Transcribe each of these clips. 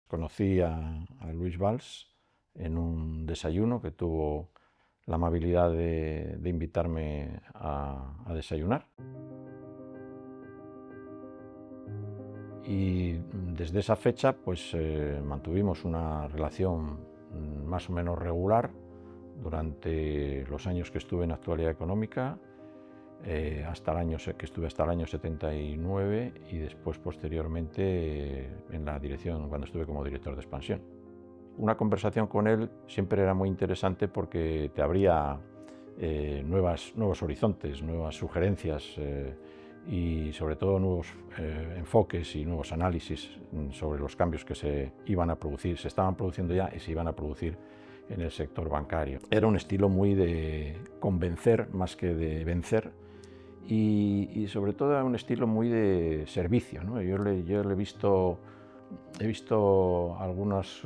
Conocí a Luis Valls en un desayuno que tuvo la amabilidad de invitarme a desayunar. Y desde esa fecha pues mantuvimos una relación más o menos regular durante los años que estuve en Actualidad Económica, hasta el año que estuve hasta el año 79 y después posteriormente en la dirección cuando estuve como director de expansión. Una conversación con él siempre era muy interesante porque te abría nuevos horizontes, nuevas sugerencias y sobre todo nuevos enfoques y nuevos análisis sobre los cambios que se iban a producir, se estaban produciendo ya y se iban a producir en el sector bancario. Era un estilo muy de convencer más que de vencer y sobre todo era un estilo muy de servicio, ¿no? Yo le he visto algunas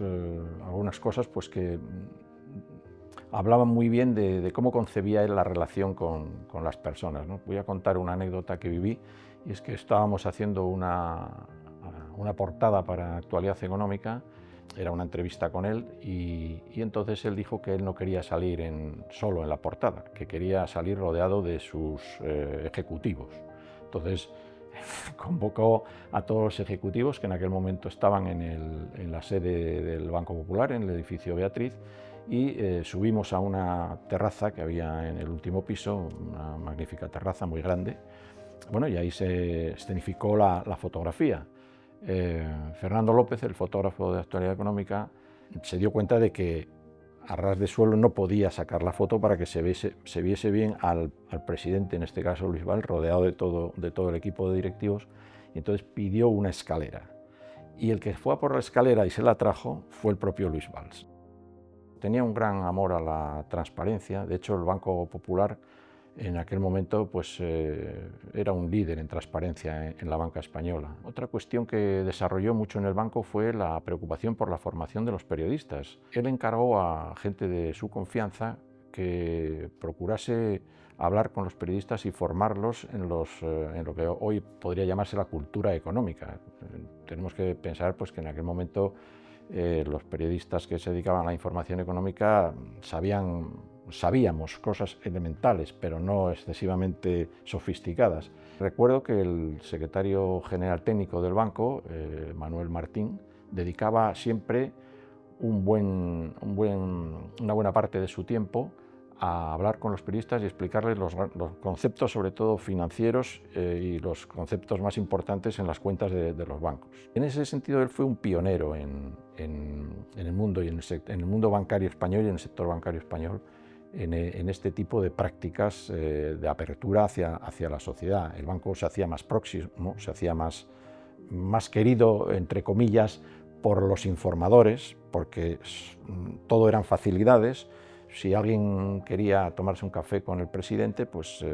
cosas pues, que hablaban muy bien de cómo concebía él la relación con las personas, ¿no? Voy a contar una anécdota que viví, y es que estábamos haciendo una portada para Actualidad Económica, era una entrevista con él, y entonces él dijo que él no quería salir solo en la portada, que quería salir rodeado de sus ejecutivos. Entonces convocó a todos los ejecutivos que en aquel momento estaban en la sede del Banco Popular, en el edificio Beatriz, y subimos a una terraza que había en el último piso, una magnífica terraza muy grande. Bueno, y ahí se escenificó la fotografía. Fernando López, el fotógrafo de Actualidad Económica, se dio cuenta de que a ras de suelo no podía sacar la foto para que se viese bien al presidente, en este caso Luis Valls, rodeado de todo el equipo de directivos, y entonces pidió una escalera. Y el que fue a por la escalera y se la trajo fue el propio Luis Valls. Tenía un gran amor a la transparencia. De hecho, el Banco Popular en aquel momento pues, era un líder en transparencia en la banca española. Otra cuestión que desarrolló mucho en el banco fue la preocupación por la formación de los periodistas. Él encargó a gente de su confianza que procurase hablar con los periodistas y formarlos en lo que hoy podría llamarse la cultura económica. Tenemos que pensar pues, que en aquel momento los periodistas que se dedicaban a la información económica sabíamos cosas elementales, pero no excesivamente sofisticadas. Recuerdo que el secretario general técnico del banco, Manuel Martín, dedicaba siempre una buena parte de su tiempo a hablar con los periodistas y explicarles los conceptos, sobre todo financieros, y los conceptos más importantes en las cuentas de los bancos. En ese sentido, él fue un pionero en el mundo, en el mundo bancario español y en el sector bancario español, en este tipo de prácticas de apertura hacia la sociedad. El banco se hacía más próximo, se hacía más querido, entre comillas, por los informadores, porque todo eran facilidades. Si alguien quería tomarse un café con el presidente, pues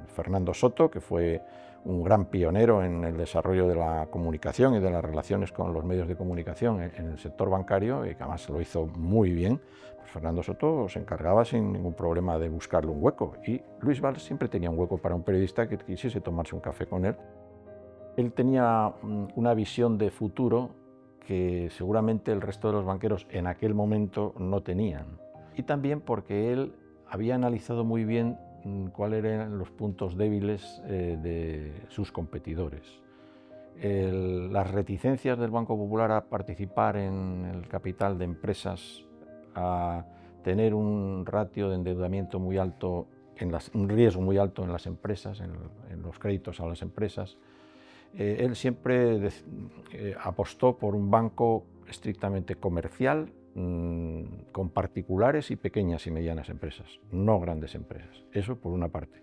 Fernando Soto, que fue un gran pionero en el desarrollo de la comunicación y de las relaciones con los medios de comunicación en el sector bancario, y que además lo hizo muy bien, pues Fernando Soto se encargaba sin ningún problema de buscarle un hueco, y Luis Valls siempre tenía un hueco para un periodista que quisiese tomarse un café con él. Él tenía una visión de futuro que seguramente el resto de los banqueros en aquel momento no tenían. Y también porque él había analizado muy bien cuáles eran los puntos débiles de sus competidores. Las reticencias del Banco Popular a participar en el capital de empresas, a tener un ratio de endeudamiento muy alto, un riesgo muy alto en las empresas, en los créditos a las empresas. Él siempre apostó por un banco estrictamente comercial, con particulares y pequeñas y medianas empresas, no grandes empresas. Eso por una parte.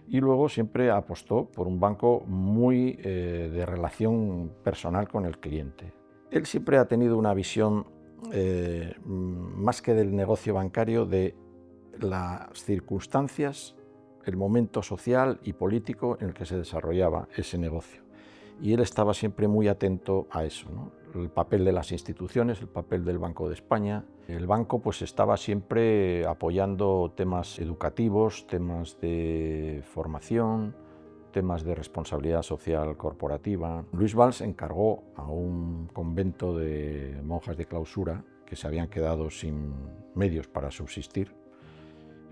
Y luego siempre apostó por un banco muy de relación personal con el cliente. Él siempre ha tenido una visión, más que del negocio bancario, de las circunstancias, el momento social y político en el que se desarrollaba ese negocio. Y él estaba siempre muy atento a eso, ¿no? El papel de las instituciones, el papel del Banco de España. El banco pues estaba siempre apoyando temas educativos, temas de formación, temas de responsabilidad social corporativa. Luis Valls encargó a un convento de monjas de clausura que se habían quedado sin medios para subsistir,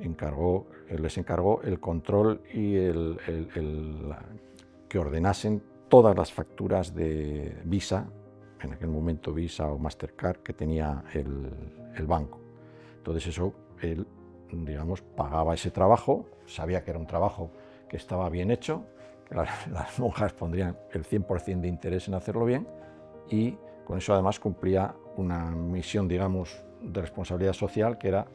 les encargó el control y que ordenasen todas las facturas de Visa, en aquel momento Visa o Mastercard, que tenía el banco. Entonces eso, él, digamos, pagaba ese trabajo, sabía que era un trabajo que estaba bien hecho, que las monjas pondrían el 100% de interés en hacerlo bien, y con eso además cumplía una misión, digamos, de responsabilidad social, que era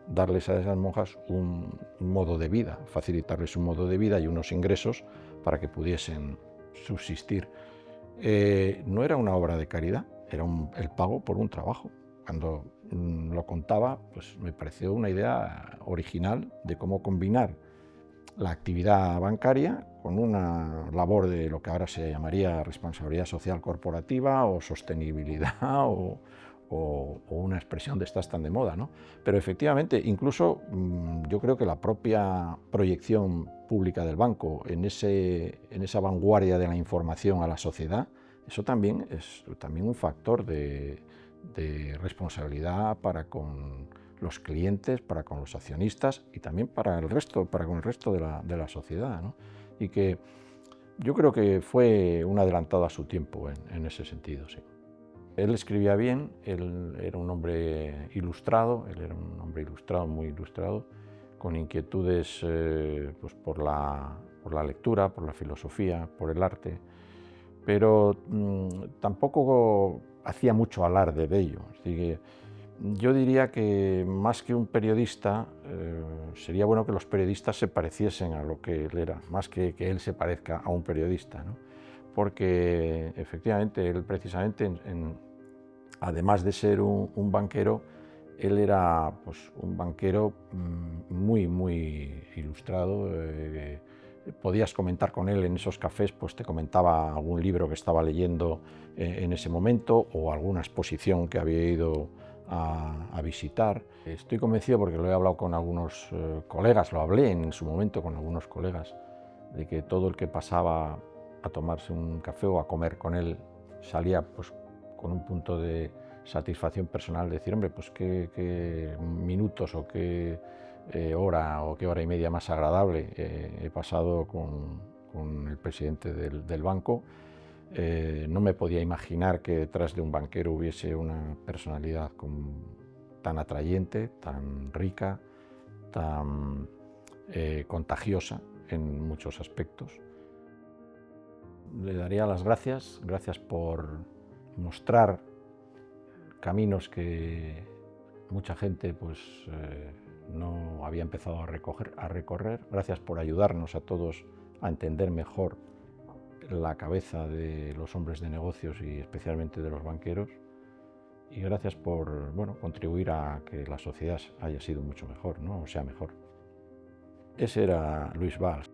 darles a esas monjas un modo de vida, facilitarles un modo de vida y unos ingresos para que pudiesen subsistir. No era una obra de caridad, era el pago por un trabajo. Cuando lo contaba, pues me pareció una idea original de cómo combinar la actividad bancaria con una labor de lo que ahora se llamaría responsabilidad social corporativa o sostenibilidad o una expresión de estas tan de moda, ¿no? Pero efectivamente, incluso yo creo que la propia proyección pública del banco en esa vanguardia de la información a la sociedad, eso también es un factor de responsabilidad para con los clientes, para con los accionistas y también para con el resto de la sociedad, ¿no? Y que yo creo que fue un adelantado a su tiempo en ese sentido, sí. Él escribía bien, él era un hombre ilustrado, muy ilustrado, con inquietudes pues por la lectura, por la filosofía, por el arte, pero tampoco hacía mucho alarde de ello. Así que yo diría que más que un periodista, sería bueno que los periodistas se pareciesen a lo que él era, más que él se parezca a un periodista, ¿no? Porque efectivamente él precisamente, además de ser un banquero, él era pues, un banquero muy ilustrado. Podías comentar con él en esos cafés, pues te comentaba algún libro que estaba leyendo en ese momento o alguna exposición que había ido a visitar. Estoy convencido, porque lo he hablado con algunos colegas, lo hablé en su momento con algunos colegas, de que todo el que pasaba a tomarse un café o a comer con él salía pues, con un punto de satisfacción personal, decir, hombre, pues qué minutos o qué hora o qué hora y media más agradable he pasado con el presidente del banco. No me podía imaginar que detrás de un banquero hubiese una personalidad tan atrayente, tan rica, tan contagiosa en muchos aspectos. Le daría las gracias por mostrar caminos que mucha gente pues, no había empezado a recorrer. Gracias por ayudarnos a todos a entender mejor la cabeza de los hombres de negocios y especialmente de los banqueros. Y gracias por contribuir a que la sociedad haya sido mucho mejor, ¿no? O sea mejor. Ese era Luis Valls.